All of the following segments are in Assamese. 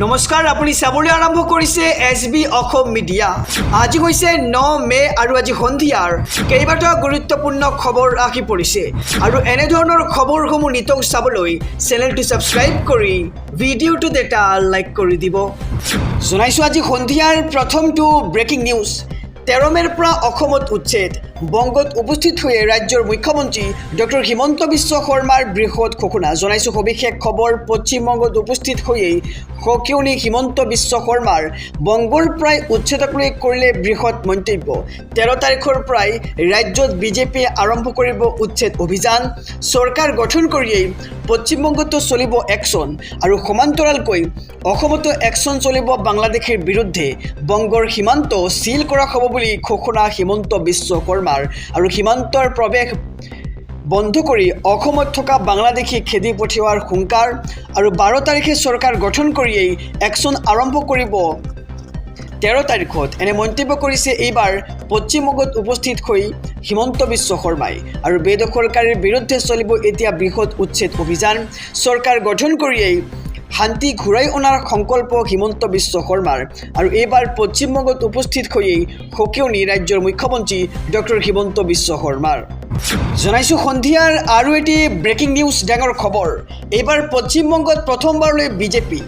নমস্কাৰ, আপুনি চাবলৈ আৰম্ভ কৰিছে SB অসম মিডিয়া। আজি হৈছে 9 মে আৰু আজি সন্ধিয়াৰ কেইবাটাও গুৰুত্বপূৰ্ণ খবৰ আহি পৰিছে আৰু এনেধৰণৰ খবৰসমূহ নিতৌ চাবলৈ চেনেলটো ছাবস্ক্ৰাইব কৰি ভিডিঅ'টোত এটা লাইক কৰি দিব। জনাইছোঁ আজি সন্ধিয়াৰ প্ৰথমটো ব্ৰেকিং নিউজ। 13 মেৰ পৰা অসমত উচ্ছেদ। বংগত উপস্থিত হৈ ৰাজ্যৰ মুখ্যমন্ত্ৰী ডক্টৰ হিমন্ত বিশ্ব শৰ্মাৰ বৃহৎ ঘোষণা। জনাইছোঁ সবিশেষ খবৰ। পশ্চিমবংগত উপস্থিত হৈয়েই সকিয়নি হিমন্ত বিশ্ব শৰ্মাৰ বংগৰ প্ৰায় উচ্ছেদক লৈ কৰিলে বৃহৎ মন্তব্য। 13 তাৰিখৰ পৰাই ৰাজ্যত বিজেপিয়ে আৰম্ভ কৰিব উচ্ছেদ অভিযান। চৰকাৰ গঠন কৰিয়েই পশ্চিমবংগতো চলিব একশ্যন আৰু সমান্তৰালকৈ অসমতো একশ্যন চলিব বাংলাদেশৰ বিৰুদ্ধে। বংগৰ সীমান্ত চিল কৰা হ'ব বুলি ঘোষণা হিমন্ত বিশ্ব শৰ্মাৰ আৰু সীমান্তৰ প্ৰৱেশ বন্ধ কৰি অসমত থকা বাংলাদেশী খেদি পঠিওৱাৰ হুংকাৰ আৰু 12 তাৰিখে চৰকাৰ গঠন কৰিয়েই একশ্যন আৰম্ভ কৰিব। 13 তাৰিখত এনে মন্তব্য কৰিছে এইবাৰ পশ্চিমবংগত উপস্থিত হৈ হিমন্ত বিশ্ব শৰ্মাই আৰু বেদখলকাৰীৰ বিৰুদ্ধে চলিব এতিয়া বৃহৎ উচ্ছেদ অভিযান। চৰকাৰ গঠন কৰিয়েই শান্তি ঘূৰাই অনাৰ সংকল্প হিমন্ত বিশ্ব শৰ্মাৰ আৰু এইবাৰ পশ্চিমবংগত উপস্থিত হৈয়েই সকিয়নি ৰাজ্যৰ মুখ্যমন্ত্ৰী ডক্টৰ হিমন্ত বিশ্ব শৰ্মাৰ। জনাইছোঁ সন্ধিয়াৰ আৰু এটি ব্ৰেকিং নিউজ, ডাঙৰ খবৰ। এইবাৰ পশ্চিমবংগত প্ৰথমবাৰলৈ বিজেপি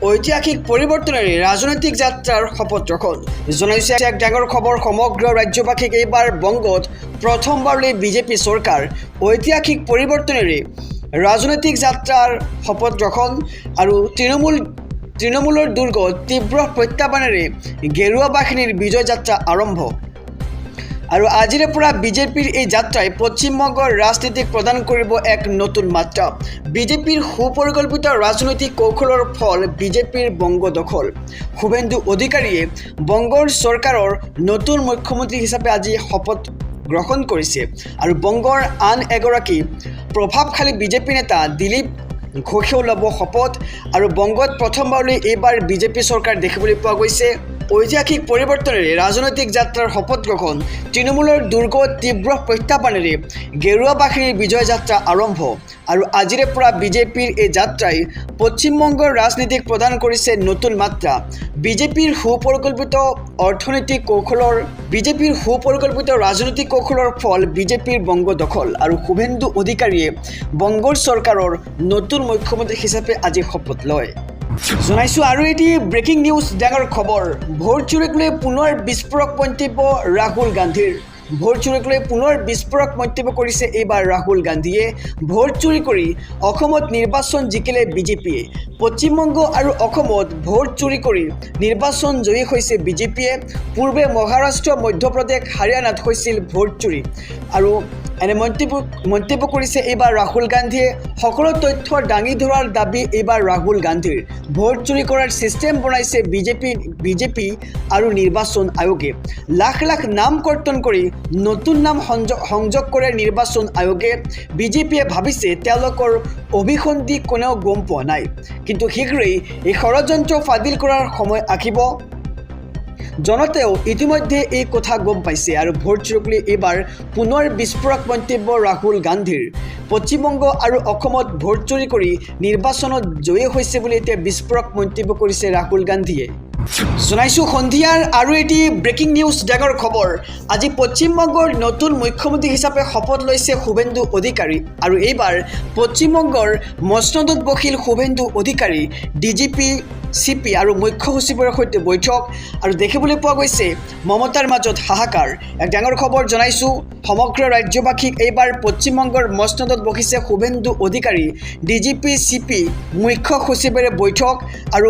ঐতিহাসিক পৰিৱৰ্তনেৰে ৰাজনৈতিক যাত্ৰাৰ শপত গ্ৰহণ। জনাইছে এক ডাঙৰ খবৰ। সমগ্ৰ ৰাজ্যবাসীক এইবাৰ বংগত প্ৰথমবাৰলৈ বিজেপি চৰকাৰ ঐতিহাসিক পৰিৱৰ্তনেৰে ৰাজনৈতিক যাত্ৰাৰ শপত গ্ৰহণ আৰু তৃণমূলৰ দুৰ্গত তীব্ৰ প্ৰত্যাহ্বানেৰে গেৰুৱা বাহিনীৰ বিজয় যাত্ৰা আৰম্ভ। আৰু আজিৰে পৰা বিজেপিৰ এই যাত্ৰাই পশ্চিমবংগৰ ৰাজনীতিক প্ৰদান কৰিব এক নতুন মাত্ৰা। বিজেপিৰ সুপৰিকল্পিত ৰাজনৈতিক কৌশলৰ ফল বিজেপিৰ বংগ দখল। শুভেন্দু অধিকাৰীয়ে বংগৰ চৰকাৰৰ নতুন মুখ্যমন্ত্ৰী হিচাপে আজি শপত গ্ৰহণ কৰিছে আৰু বংগৰ আন এগৰাকী প্ৰভাৱশালী বিজেপি নেতা দিলীপ ঘোষেও ল'ব শপত আৰু বংগত প্ৰথমবাৰলৈ এইবাৰ বিজেপি চৰকাৰ দেখিবলৈ পোৱা গৈছে। ঐতিহাসিক পৰিৱৰ্তনেৰে ৰাজনৈতিক যাত্ৰাৰ শপত গ্ৰহণ, তৃণমূলৰ দুৰ্গত তীব্ৰ প্ৰত্যাহ্বানেৰে গেৰুৱা বাহিনীৰ বিজয় যাত্ৰা আৰম্ভ আৰু আজিৰে পৰা বিজেপিৰ এই যাত্ৰাই পশ্চিমবংগৰ ৰাজনীতিক প্ৰদান কৰিছে নতুন মাত্ৰা। বিজেপিৰ সুপৰিকল্পিত ৰাজনৈতিক কৌশলৰ ফল বিজেপিৰ বংগ দখল আৰু শুভেন্দু অধিকাৰীয়ে বংগৰ চৰকাৰৰ নতুন মুখ্যমন্ত্ৰী হিচাপে আজি শপত লয়। জনাইছোঁ আৰু এটি ব্ৰেকিং নিউজ, ডাঙৰ খবৰ। ভোট চুৰিক লৈ পুনৰ বিস্ফোৰক মন্তব্য ৰাহুল গান্ধীৰ। ভোট চুৰিক লৈ পুনৰ বিস্ফোৰক মন্তব্য কৰিছে এইবাৰ ৰাহুল গান্ধীয়ে। ভোট চুৰি কৰি অসমত নিৰ্বাচন জিকিলে বিজেপিয়ে। পশ্চিমবংগ আৰু অসমত ভোট চুৰি কৰি নিৰ্বাচন জয়ী হৈছে বিজেপিয়ে। পূৰ্বে মহাৰাষ্ট্ৰ, মধ্যপ্ৰদেশ, হাৰিয়ানাত হৈছিল ভোট চুৰি আৰু এনে মন্তব্য কৰিছে এইবাৰ ৰাহুল গান্ধীয়ে। সকলো তথ্য দাঙি ধৰাৰ দাবী এইবাৰ ৰাহুল গান্ধীৰ। ভোট চুৰি কৰাৰ ছিষ্টেম বনাইছে বিজেপি আৰু নিৰ্বাচন আয়োগে। লাখ লাখ নাম কৰ্তন কৰি নতুন নাম সংযোগ কৰে নিৰ্বাচন আয়োগে। বিজেপিয়ে ভাবিছে তেওঁলোকৰ অভিসন্ধি কোনেও গম পোৱা নাই, কিন্তু শীঘ্ৰেই এই ষড়যন্ত্ৰ ফাদিল কৰাৰ সময় আহিব। জনতাও ইতিমধ্যে এই কথা গম পাইছে আৰু ভোট চুৰিক লৈ এইবাৰ পুনৰ বিস্ফোৰক মন্তব্য ৰাহুল গান্ধীৰ। পশ্চিমবংগ আৰু অসমত ভোট চুৰি কৰি নিৰ্বাচনত জয়ী হৈছে বুলি এতিয়া বিস্ফোৰক মন্তব্য কৰিছে ৰাহুল গান্ধীয়ে। জনাইছোঁ সন্ধিয়াৰ আৰু এটি ব্ৰেকিং নিউজ, ডাঙৰ খবৰ। আজি পশ্চিমবংগৰ নতুন মুখ্যমন্ত্ৰী হিচাপে শপত লৈছে শুভেন্দু অধিকাৰী আৰু এইবাৰ পশ্চিমবংগৰ মসনদত বহিল শুভেন্দু অধিকাৰী। DGP, CP আৰু মুখ্য সচিবৰ সৈতে বৈঠক আৰু দেখিবলৈ পোৱা গৈছে মমতাৰ মাজত হাহাকাৰ। এক ডাঙৰ খবৰ জনাইছোঁ সমগ্ৰ ৰাজ্যবাসীক এইবাৰ পশ্চিমবংগৰ মসনদত বহিছে শুভেন্দু অধিকাৰী। DGP, CP, মুখ্য সচিবৰে বৈঠক আৰু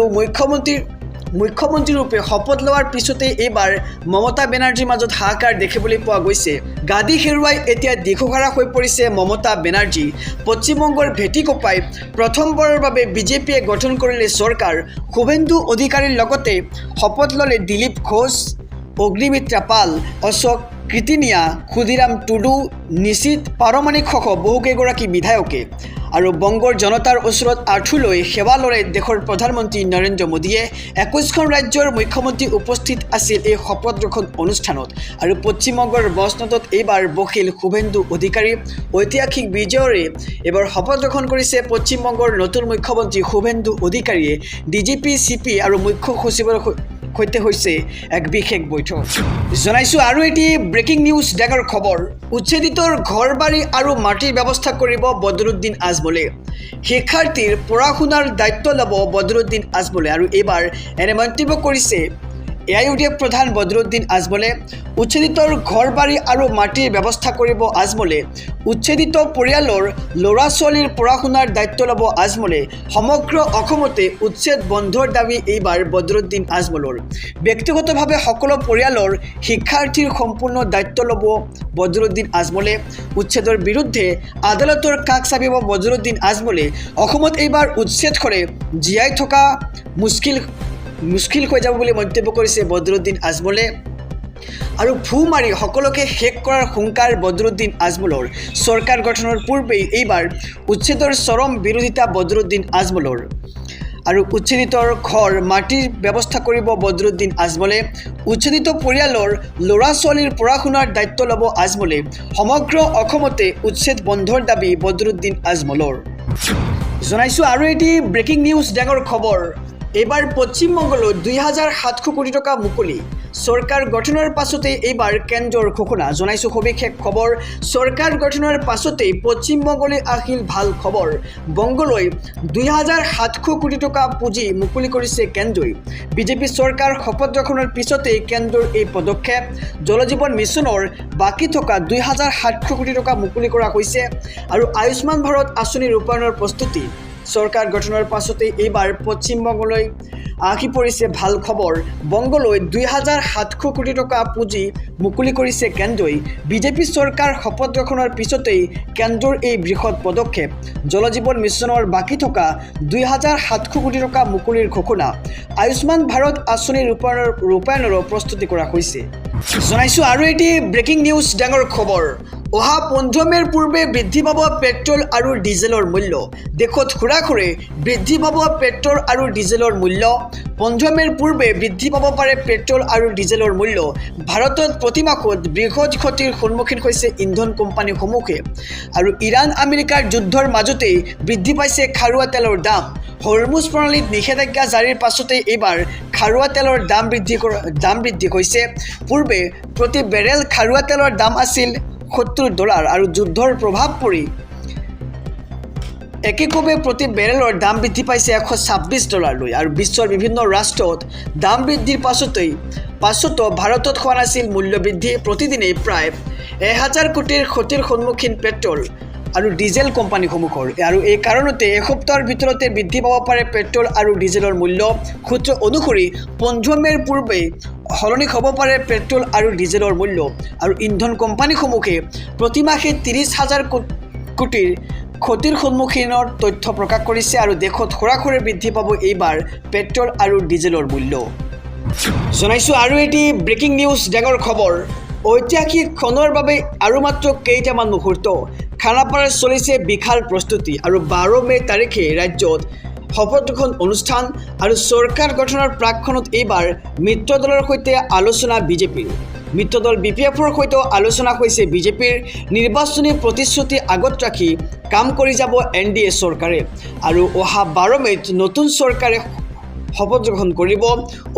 মুখ্যমন্ত্ৰী ৰূপে শপত লোৱাৰ পিছতেই এইবাৰ মমতা বেনাৰ্জীৰ মাজত হাহাকাৰ দেখিবলৈ পোৱা গৈছে। গাদী হেৰুৱাই এতিয়া দিশহাৰা হৈ পৰিছে মমতা বেনাৰ্জী। পশ্চিমবংগৰ ভেটি কঁপাই প্ৰথমবাৰৰ বাবে বিজেপিয়ে গঠন কৰিলে চৰকাৰ। শুভেন্দু অধিকাৰীৰ লগতে শপত ল'লে দিলীপ ঘোষ, অগ্নিমিত্ৰা পাল, অশোক কৃতিনিয়া, ক্ষুদিৰাম টুডু, নিশীথ পাৰমাণিকসহ বহুকেইগৰাকী বিধায়কে। আৰু বংগৰ জনতাৰ ওচৰত আঁঠু লৈ সেৱা লৰে দেশৰ প্ৰধানমন্ত্ৰী নৰেন্দ্ৰ মোদীয়ে 21খন ৰাজ্যৰ মুখ্যমন্ত্ৰী উপস্থিত আছিল এই শপত গ্ৰহণ অনুষ্ঠানত আৰু পশ্চিমবংগৰ মসনদত এইবাৰ বহিল শুভেন্দু অধিকাৰী ঐতিহাসিক বিজয়ৰে এবাৰ শপত গ্ৰহণ কৰিছে পশ্চিমবংগৰ নতুন মুখ্যমন্ত্ৰী শুভেন্দু অধিকাৰীয়ে ডিজিপি চিপি আৰু মুখ্য সচিবৰ সৈতে হৈছে এক বিশেষ বৈঠক জনাইছো আৰু এটি ব্ৰেকিং নিউজ ডাঙৰ খবৰ উচ্ছেদিতৰ ঘৰ বাৰী আৰু মাটিৰ ব্যৱস্থা কৰিব বদৰুদ্দিন আজমলে শিক্ষাৰ্থীৰ পঢ়া শুনাৰ দায়িত্ব ল'ব বদৰুদ্দিন আজমলে আৰু এইবাৰ এনে মন্তব্য কৰিছে এআইইউডিএফ প্ৰধান বদৰুদ্দিন আজমলে উচ্ছেদিতৰ ঘৰ বাৰী আৰু মাটিৰ ব্যৱস্থা কৰিব আজমলে উচ্ছেদিত পৰিয়ালৰ ল'ৰা ছোৱালীৰ পঢ়া শুনাৰ দায়িত্ব ল'ব আজমলে সমগ্ৰ অসমতে উচ্ছেদ বন্ধৰ দাবী এইবাৰ বদৰুদ্দিন আজমলৰ ব্যক্তিগতভাৱে সকলো পৰিয়ালৰ শিক্ষাৰ্থীৰ সম্পূৰ্ণ দায়িত্ব ল'ব বদৰুদ্দিন আজমলে উচ্ছেদৰ বিৰুদ্ধে আদালতৰ কাষ চাপিব বদৰুদ্দিন আজমলে অসমত এইবাৰ উচ্ছেদ কৰে জীয়াই থকা মুস্কিল হৈ যাব বুলি মন্তব্য কৰিছে বদৰুদ্দিন আজমলে আৰু ফু মাৰি সকলোকে শেষ কৰাৰ হুংকাৰ বদৰুদ্দিন আজমলৰ চৰকাৰ গঠনৰ পূৰ্বেই এইবাৰ উচ্ছেদৰ চৰম বিৰোধিতা বদৰুদ্দিন আজমলৰ আৰু উচ্ছেদিতৰ ঘৰ মাটিৰ ব্যৱস্থা কৰিব বদৰুদ্দিন আজমলে উচ্ছেদিত পৰিয়ালৰ ল'ৰা ছোৱালীৰ পঢ়া শুনাৰ দায়িত্ব ল'ব আজমলে সমগ্ৰ অসমতে উচ্ছেদ বন্ধৰ দাবী বদৰুদ্দিন আজমলৰ জনাইছো আৰু এটি ব্ৰেকিং নিউজ ডাঙৰ খবৰ এইবাৰ পশ্চিমবংগলৈ 2700 কোটি টকা মুকলি চৰকাৰ গঠনৰ পাছতে এইবাৰ কেন্দ্ৰৰ ঘোষণা জনাইছো সবিশেষ খবৰ চৰকাৰ গঠনৰ পাছতে পশ্চিমবংগলৈ আহিল ভাল খবৰ বংগলৈ 2700 কোটি টকা পুঁজি মুকলি কৰিছে কেন্দ্ৰই বিজেপি চৰকাৰ শপত গ্ৰহণৰ পিছতে কেন্দ্ৰৰ এই পদক্ষেপ জল জীৱন মিছনৰ বাকি থকা 2700 কোটি টকা মুকলি কৰা হৈছে আৰু আয়ুষ্মান ভাৰত আঁচনি ৰূপায়ণৰ প্ৰস্তুতি চৰকাৰ গঠনৰ পাছতে এইবাৰ পশ্চিমবংগলৈ আহি পৰিছে ভাল খবৰ বংগলৈ 2700 কোটি টকা পুঁজি মুকলি কৰিছে কেন্দ্ৰই বিজেপি চৰকাৰ শপত গ্ৰহণৰ পিছতেই কেন্দ্ৰৰ এই বৃহৎ পদক্ষেপ জল জীৱন মিছনৰ বাকি থকা 2700 কোটি টকা মুকলিৰ ঘোষণা আয়ুষ্মান ভাৰত আঁচনি ৰূপায়ণৰ প্ৰস্তুতি কৰা হৈছে জনাইছো আৰু এটি ব্ৰেকিং নিউজ ডাঙৰ খবৰ অহা 15 মেৰ পূৰ্বে বৃদ্ধি পাব পেট্ৰল আৰু ডিজেলৰ মূল্য দেশত খুৰাখুৰে বৃদ্ধি পাব পেট্ৰল আৰু ডিজেলৰ মূল্য 15 মেৰ পূৰ্বে বৃদ্ধি পাব পাৰে পেট্ৰল আৰু ডিজেলৰ মূল্য ভাৰতত প্ৰতি মাহত বৃহৎ ক্ষতিৰ সন্মুখীন হৈছে ইন্ধন কোম্পানীসমূহে আৰু ইৰাণ আমেৰিকাৰ যুদ্ধৰ মাজতেই বৃদ্ধি পাইছে খাৰুৱা তেলৰ দাম হৰমুজ প্ৰণালীত নিষেধাজ্ঞা জাৰিৰ পাছতে এইবাৰ খাৰুৱা তেলৰ দাম বৃদ্ধি হৈছে পূৰ্বে প্ৰতি বেৰেল খাৰুৱা তেলৰ দাম আছিল $70 আৰু যুদ্ধৰ প্ৰভাৱ পৰি এককভাৱে প্ৰতি বেৰেলৰ দাম বৃদ্ধি পাইছে $126 লৈ আৰু বিশ্বৰ বিভিন্ন ৰাষ্ট্ৰত দাম বৃদ্ধিৰ পাছতো ভাৰতত হোৱা নাছিল মূল্য বৃদ্ধি প্ৰতিদিনে প্ৰায় 1000 কোটিৰ ক্ষতিৰ সন্মুখীন পেট্ৰল আৰু ডিজেল কোম্পানীসমূহৰ আৰু এই কাৰণতে এসপ্তাহৰ ভিতৰতে বৃদ্ধি পাব পাৰে পেট্ৰল আৰু ডিজেলৰ মূল্য সূত্ৰ অনুসৰি 15 মেৰ পূৰ্বে সলনি হ'ব পাৰে পেট্ৰল আৰু ডিজেলৰ মূল্য আৰু ইন্ধন কোম্পানীসমূহে প্ৰতি মাহে 30,000 কোটিৰ ক্ষতিৰ সন্মুখীনৰ তথ্য প্ৰকাশ কৰিছে আৰু দেশত খৰাখৰে বৃদ্ধি পাব এইবাৰ পেট্ৰল আৰু ডিজেলৰ মূল্য জনাইছো আৰু এটি ব্ৰেকিং নিউজ ডাঙৰ খবৰ ঐতিহাসিক ক্ষণৰ বাবে আৰু মাত্ৰ কেইটামান মুহূৰ্ত খানাপাৰাত চলিছে বিশাল প্ৰস্তুতি আৰু 12 মে তাৰিখে ৰাজ্যত শপত গ্ৰহণ অনুষ্ঠান আৰু চৰকাৰ গঠনৰ প্ৰাকক্ষণত এইবাৰ মিত্ৰ দলৰ সৈতে আলোচনা বিজেপিৰ মিত্ৰ দল বিপিএফৰ সৈতে আলোচনা হৈছে বিজেপিৰ নিৰ্বাচনী প্ৰতিশ্ৰুতি আগত ৰাখি কাম কৰি যাব এনডিএ চৰকাৰে আৰু অহা 12 মেত নতুন চৰকাৰে শপত গ্ৰহণ কৰিব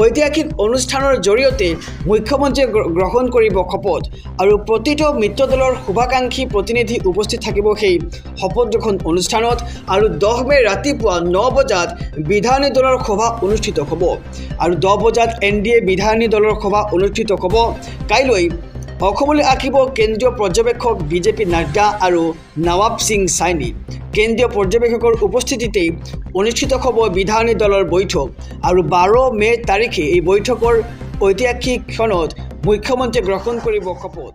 ঐতিহাসিক অনুষ্ঠানৰ জৰিয়তে মুখ্যমন্ত্ৰীয়ে গ্ৰহণ কৰিব শপত আৰু প্ৰতিটো মিত্ৰ দলৰ শুভাকাংক্ষী প্ৰতিনিধি উপস্থিত থাকিব সেই শপত গ্ৰহণ অনুষ্ঠানত আৰু 10 মে ৰাতিপুৱা 9 বজাত বিধায়িনী দলৰ সভা অনুষ্ঠিত হ'ব আৰু 10 বজাত এনডিএ বিধায়িনী দলৰ সভা অনুষ্ঠিত হ'ব কাইলৈ অসমলৈ আহিব কেন্দ্ৰীয় পৰ্যবেক্ষক বিজেপি নাড্ডা আৰু নৱাব সিং সাইনি কেন্দ্ৰীয় পৰ্যবেক্ষকৰ উপস্থিতিতেই অনুষ্ঠিত হ'ব বিধায়িনী দলৰ বৈঠক আৰু 12 মে তাৰিখে এই বৈঠকৰ ঐতিহাসিক ক্ষণত মুখ্যমন্ত্ৰীয়ে গ্ৰহণ কৰিব শপত